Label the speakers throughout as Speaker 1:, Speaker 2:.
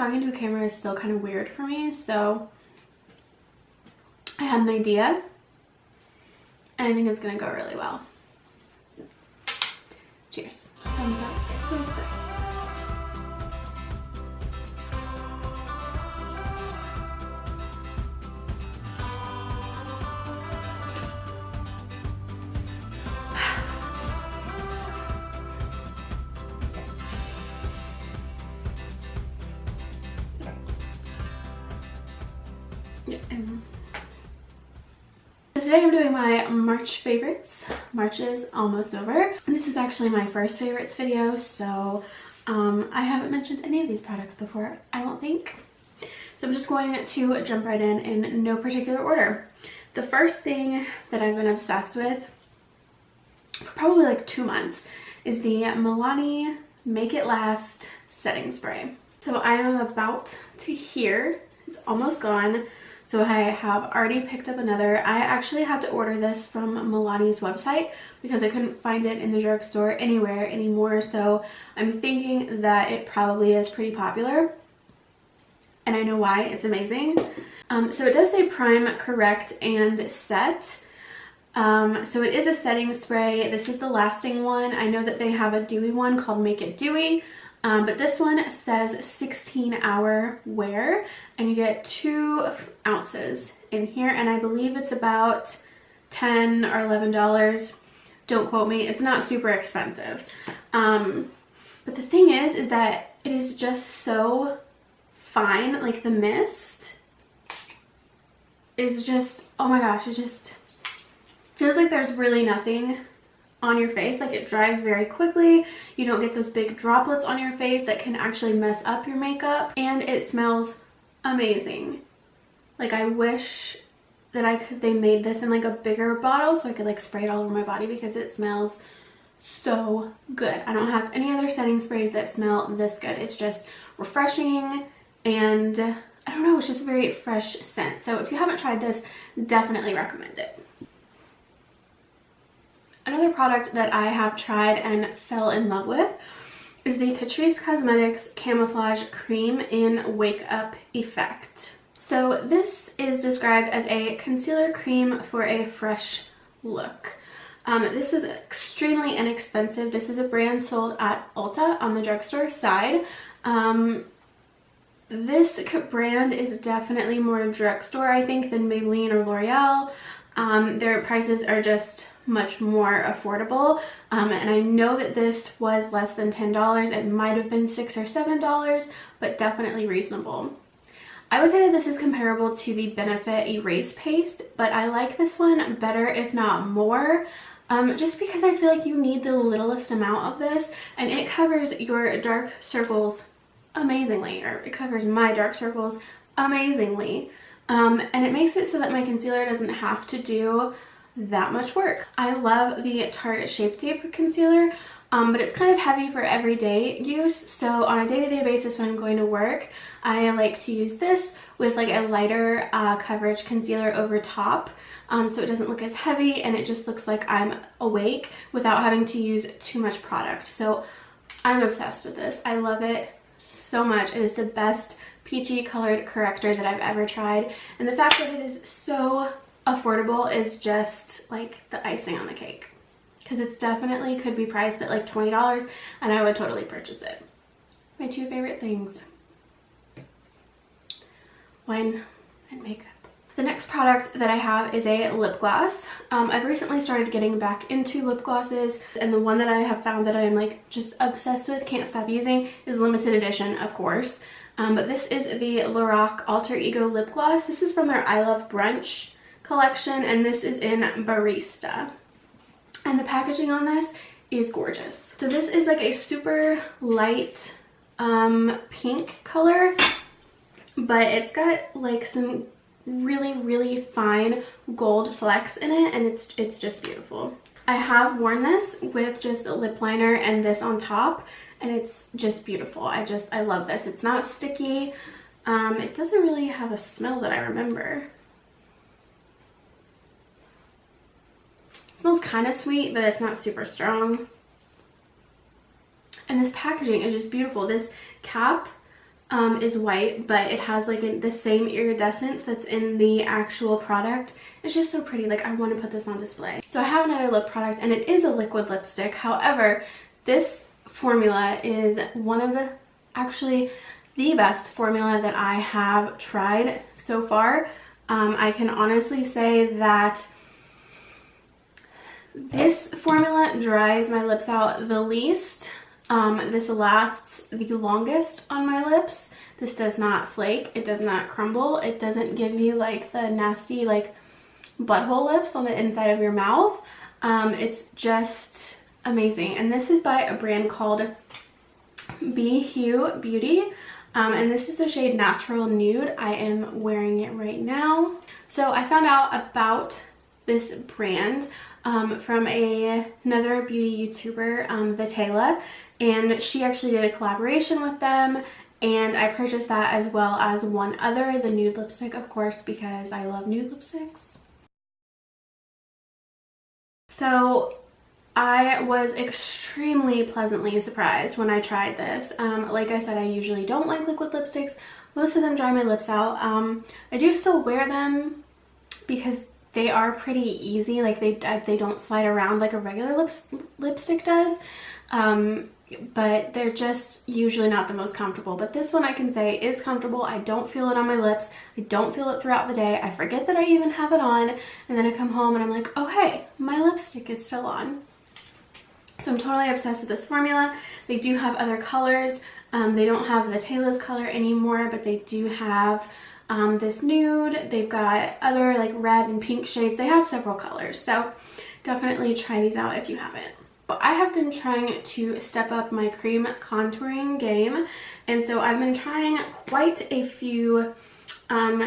Speaker 1: talking to a camera is still kind of weird for me, so I had an idea and I think it's gonna go really well. Cheers. Thumbs up. Really quick. So today I'm doing my March favorites. March is almost over. And this is actually my first favorites video, so I haven't mentioned any of these products before, I don't think. So I'm just going to jump right in no particular order. The first thing that I've been obsessed with for probably like 2 months is the Milani Make It Last setting spray. So I am about to here. It's almost gone. So I have already picked up another. I actually had to order this from Milani's website because I couldn't find it in the drugstore anywhere anymore. So I'm thinking that it probably is pretty popular. And I know why. It's amazing. So it does say prime, correct, and set. So it is a setting spray. This is the lasting one. I know that they have a dewy one called Make It Dewy. But this one says 16-hour wear, and you get 2 ounces in here, and I believe it's about $10 or $11. Don't quote me. It's not super expensive. But the thing is that it is just so fine. Like the mist is just, oh my gosh, it just feels like there's really nothing on your face. Like it dries very quickly. You don't get those big droplets on your face that can actually mess up your makeup, and it smells amazing. Like I wish that they made this in like a bigger bottle so I could like spray it all over my body because it smells so good. I don't have any other setting sprays that smell this good. It's just refreshing, and I don't know, it's just a very fresh scent. So if you haven't tried this, definitely recommend it. Another product that I have tried and fell in love with is the Catrice Cosmetics Camouflage Cream in Wake Up Effect. So this is described as a concealer cream for a fresh look. This was extremely inexpensive. This is a brand sold at Ulta on the drugstore side. This brand is definitely more drugstore, I think, than Maybelline or L'Oreal. Their prices are just much more affordable, and I know that this was less than $10. It might have been $6 or $7, but definitely reasonable. I would say that this is comparable to the Benefit Erase Paste, but I like this one better, if not more, just because I feel like you need the littlest amount of this, and it covers your dark circles amazingly, or it covers my dark circles amazingly, and it makes it so that my concealer doesn't have to do that much work. I love the Tarte Shape Tape concealer, but it's kind of heavy for everyday use. So on a day-to-day basis when I'm going to work, I like to use this with like a lighter coverage concealer over top, so it doesn't look as heavy and it just looks like I'm awake without having to use too much product. So I'm obsessed with this. I love it so much. It is the best peachy colored corrector that I've ever tried, and the fact that it is so affordable is just like the icing on the cake, because it's definitely could be priced at like $20 and I would totally purchase it. My 2 favorite things: wine and makeup. The next product that I have is a lip gloss. I've recently started getting back into lip glosses, and the one that I have found that I'm like just obsessed with, can't stop using, is limited edition, of course. But this is the Lorac Alter Ego lip gloss. This is from their I Love Brunch collection, and this is in Barista, and the packaging on this is gorgeous. So this is like a super light pink color, but it's got like some really fine gold flecks in it, and it's just beautiful. I have worn this with just a lip liner and this on top, and it's just beautiful. I love this. It's not sticky. It doesn't really have a smell that I remember. It smells kind of sweet, but it's not super strong. And this packaging is just beautiful. This cap is white, but it has like the same iridescence that's in the actual product. It's just so pretty. Like, I want to put this on display. So I have another lip product, and it is a liquid lipstick. However, this formula is one of actually the best formula that I have tried so far. I can honestly say that this formula dries my lips out the least. This lasts the longest on my lips. This does not flake. It does not crumble. It doesn't give you like the nasty like butthole lips on the inside of your mouth. It's just amazing. And this is by a brand called BHue Beauty. And this is the shade Natural Nude. I am wearing it right now. So I found out about this brand from another beauty YouTuber, the Taylor, and she actually did a collaboration with them, and I purchased that as well as one other, the nude lipstick, of course, because I love nude lipsticks. So I was extremely pleasantly surprised when I tried this. Like I said, I usually don't like liquid lipsticks. Most of them dry my lips out. I do still wear them because they are pretty easy. Like they don't slide around like a regular lipstick does. But they're just usually not the most comfortable. But this one I can say is comfortable. I don't feel it on my lips. I don't feel it throughout the day. I forget that I even have it on, and then I come home and I'm like, oh hey, my lipstick is still on. So I'm totally obsessed with this formula. They do have other colors. They don't have the Taylor's color anymore, but they do have this nude. They've got other like red and pink shades. They have several colors. So definitely try these out if you haven't. I have been trying to step up my cream contouring game, and so I've been trying quite a few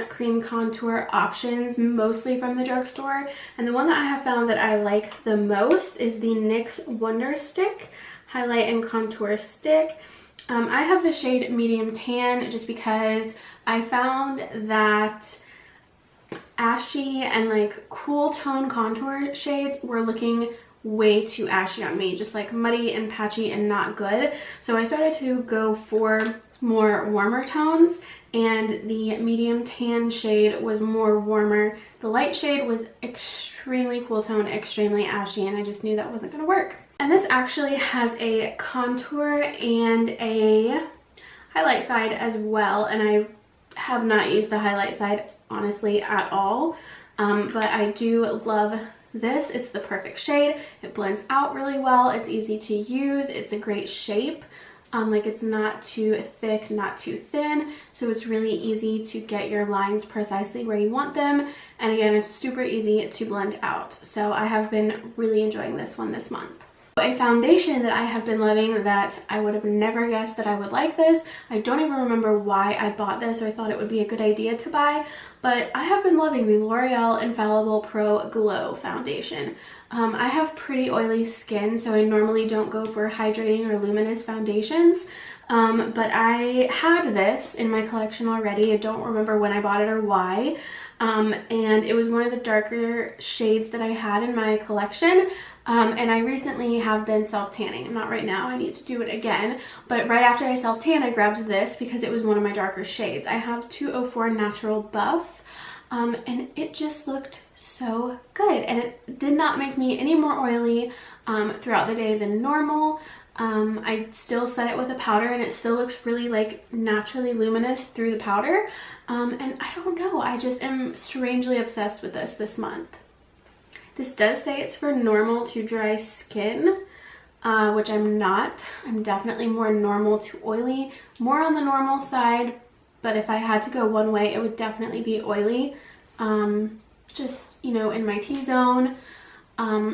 Speaker 1: cream contour options, mostly from the drugstore, and the one that I have found that I like the most is the NYX Wonder Stick Highlight and Contour Stick. I have the shade Medium Tan just because I found that ashy and like cool tone contour shades were looking way too ashy on me, just like muddy and patchy and not good. So I started to go for more warmer tones, and the medium tan shade was more warmer. The light shade was extremely cool tone, extremely ashy, and I just knew that wasn't gonna work. And this actually has a contour and a highlight side as well, and I have not used the highlight side honestly at all, but I do love this. It's the perfect shade. It blends out really well. It's easy to use. It's a great shape. Like it's not too thick, not too thin. So it's really easy to get your lines precisely where you want them. And again, it's super easy to blend out. So I have been really enjoying this one this month. A foundation that I have been loving that I would have never guessed that I would like this. I don't even remember why I bought this, or I thought it would be a good idea to buy, but I have been loving the L'Oreal Infallible Pro Glow foundation. I have pretty oily skin, so I normally don't go for hydrating or luminous foundations, but I had this in my collection already. I don't remember when I bought it or why, and it was one of the darker shades that I had in my collection. And I recently have been self-tanning. Not right now, I need to do it again. But right after I self-tan, I grabbed this because it was one of my darker shades. I have 204 Natural Buff, and it just looked so good. And it did not make me any more oily throughout the day than normal. I still set it with a powder, and it still looks really like naturally luminous through the powder. And I don't know, I just am strangely obsessed with this month. This does say it's for normal to dry skin, which I'm not. I'm definitely more normal to oily, more on the normal side, but if I had to go one way, it would definitely be oily. Just, you know, in my T-zone,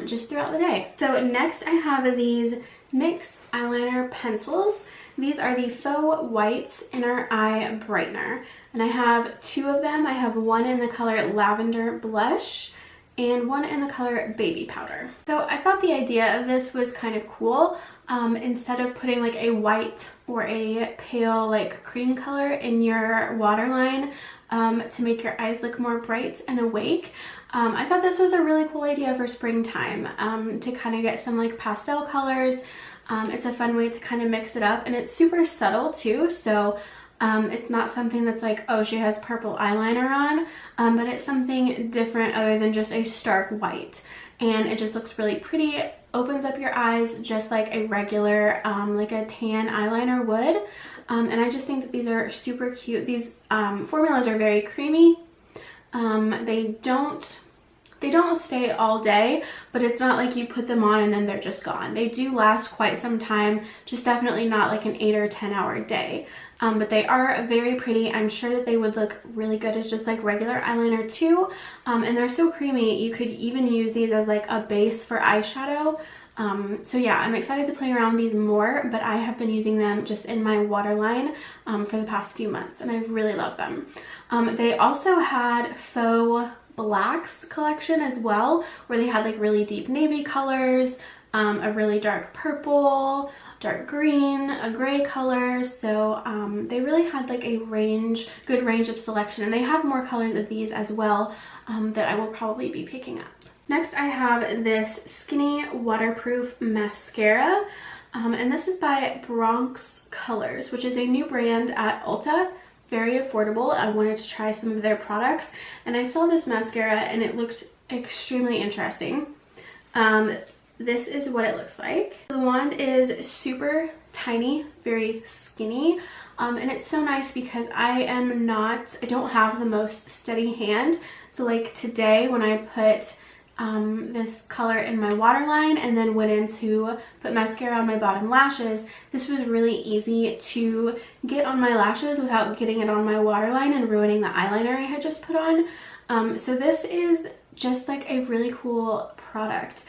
Speaker 1: just throughout the day. So next I have these NYX eyeliner pencils. These are the Faux Whites Inner Eye Brightener, and I have two of them. I have one in the color Lavender Blush, and one in the color Baby Powder. So I thought the idea of this was kind of cool. Instead of putting like a white or a pale like cream color in your waterline to make your eyes look more bright and awake, I thought this was a really cool idea for springtime to kind of get some like pastel colors. It's a fun way to kind of mix it up, and it's super subtle too, so It's not something that's like, oh, she has purple eyeliner on, but it's something different other than just a stark white. And it just looks really pretty. It opens up your eyes just like a regular, like a tan eyeliner would. And I just think that these are super cute. These formulas are very creamy. They don't stay all day, but it's not like you put them on and then they're just gone. They do last quite some time, just definitely not like an 8 or 10 hour day. But they are very pretty. I'm sure that they would look really good as just like regular eyeliner too. And they're so creamy. You could even use these as like a base for eyeshadow. So yeah, I'm excited to play around with these more, but I have been using them just in my waterline for the past few months, and I really love them. They also had Faux Blacks collection as well, where they had like really deep navy colors, a really dark purple, dark green, a gray color. So they really had like a good range of selection, and they have more colors of these as well that I will probably be picking up. Next, I have this Skinny Waterproof Mascara, and this is by Bronx Colors, which is a new brand at Ulta. Very affordable. I wanted to try some of their products, and I saw this mascara and it looked extremely interesting. This is what it looks like. The wand is super tiny, very skinny, and it's so nice because I don't have the most steady hand. So like today when I put this color in my waterline and then went in to put mascara on my bottom lashes, this was really easy to get on my lashes without getting it on my waterline and ruining the eyeliner I had just put on. So this is just like a really cool product.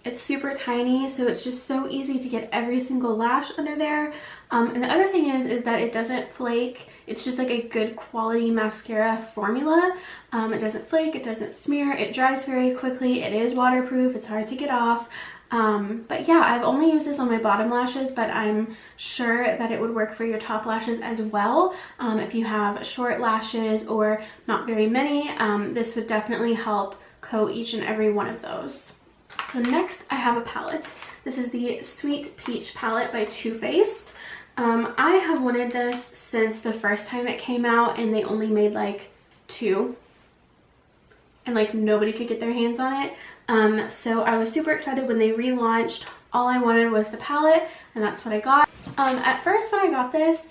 Speaker 1: It's super tiny, so it's just so easy to get every single lash under there. And the other thing is that it doesn't flake. It's just like a good quality mascara formula. It doesn't flake, it doesn't smear, it dries very quickly, it is waterproof, it's hard to get off. But yeah, I've only used this on my bottom lashes, but I'm sure that it would work for your top lashes as well. If you have short lashes or not very many, this would definitely help coat each and every one of those. So next I have a palette. This is the Sweet Peach palette by Too Faced. I have wanted this since the first time it came out, and they only made like 2, and like nobody could get their hands on it. So I was super excited when they relaunched. All I wanted was the palette, and that's what I got. At first when I got this,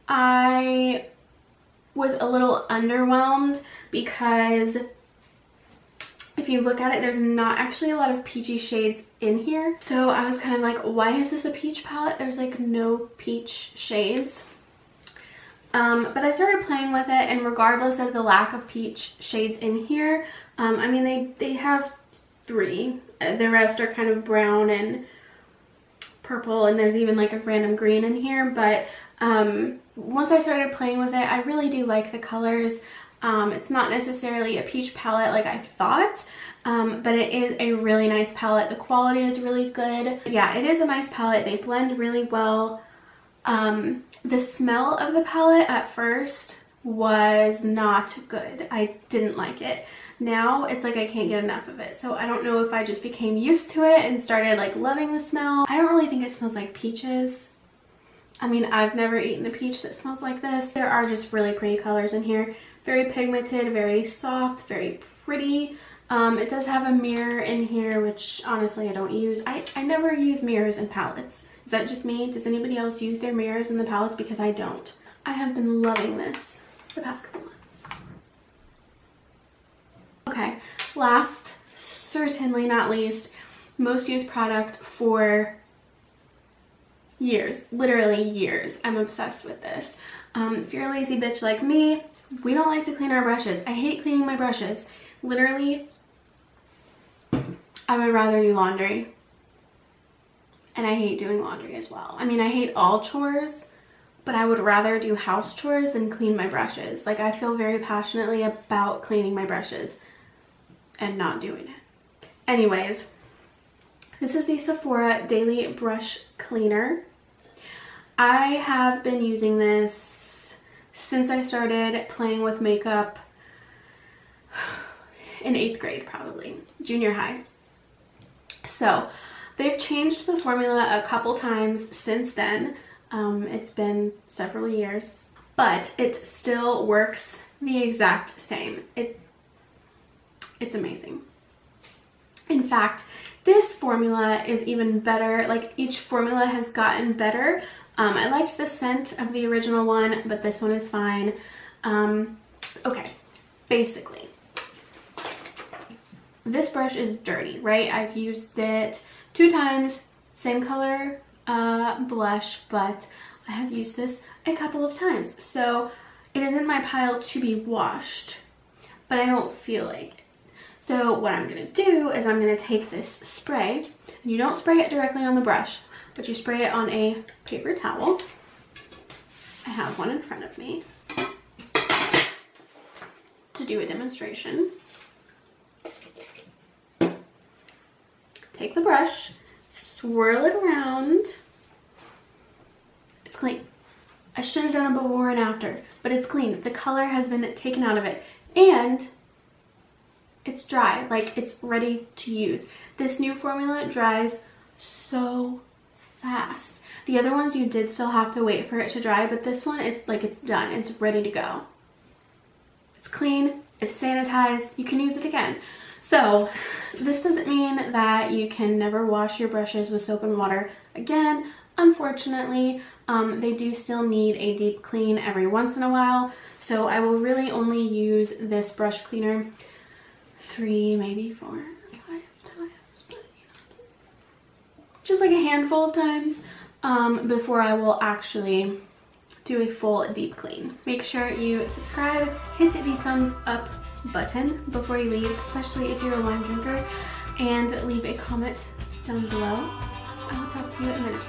Speaker 1: I was a little underwhelmed because if you look at it, there's not actually a lot of peachy shades in here. So I was kind of like, why is this a peach palette? There's like no peach shades. But I started playing with it, and regardless of the lack of peach shades in here, I mean, they have 3. The rest are kind of brown and purple, and there's even like a random green in here. But once I started playing with it, I really do like the colors. It's not necessarily a peach palette like I thought, but it is a really nice palette. The quality is really good. Yeah, it is a nice palette. They blend really well. The smell of the palette at first was not good. I didn't like it. Now it's like I can't get enough of it. So I don't know if I just became used to it and started like loving the smell. I don't really think it smells like peaches. I mean, I've never eaten a peach that smells like this. There are just really pretty colors in here. Very pigmented, very soft, very pretty. It does have a mirror in here, which honestly I don't use. I never use mirrors in palettes. Is that just me? Does anybody else use their mirrors in the palettes? Because I don't. I have been loving this the past couple months. Okay, last, certainly not least, most used product for years, literally years. I'm obsessed with this. If you're a lazy bitch like me, we don't like to clean our brushes. I hate cleaning my brushes. Literally, I would rather do laundry. And I hate doing laundry as well. I mean, I hate all chores, but I would rather do house chores than clean my brushes. Like, I feel very passionately about cleaning my brushes and not doing it. Anyways, this is the Sephora Daily Brush Cleaner. I have been using this since I started playing with makeup in 8th grade, probably, junior high. So they've changed the formula a couple times since then. It's been several years, but it still works the exact same. It's amazing. In fact, this formula is even better. Like, each formula has gotten better. I liked the scent of the original one, but this one is fine. Okay, basically, this brush is dirty, right? I've used it 2 times, same color blush, but I have used this a couple of times. So it is in my pile to be washed, but I don't feel like it. So what I'm gonna do is I'm gonna take this spray, and you don't spray it directly on the brush, but you spray it on a paper towel. I have one in front of me to do a demonstration. Take the brush, swirl it around. It's clean. I should have done a before and after, but it's clean. The color has been taken out of it, and it's dry, like it's ready to use. This new formula dries so fast. The other ones you did still have to wait for it to dry, but this one, it's like it's done. It's ready to go. It's clean, it's sanitized, you can use it again. So this doesn't mean that you can never wash your brushes with soap and water again. Unfortunately, they do still need a deep clean every once in a while. So I will really only use this brush cleaner 3, maybe 4, 5 times, but just like a handful of times before I will actually do a full deep clean. Make sure you subscribe, hit the thumbs up button before you leave, especially if you're a wine drinker, and leave a comment down below. I will talk to you in a minute.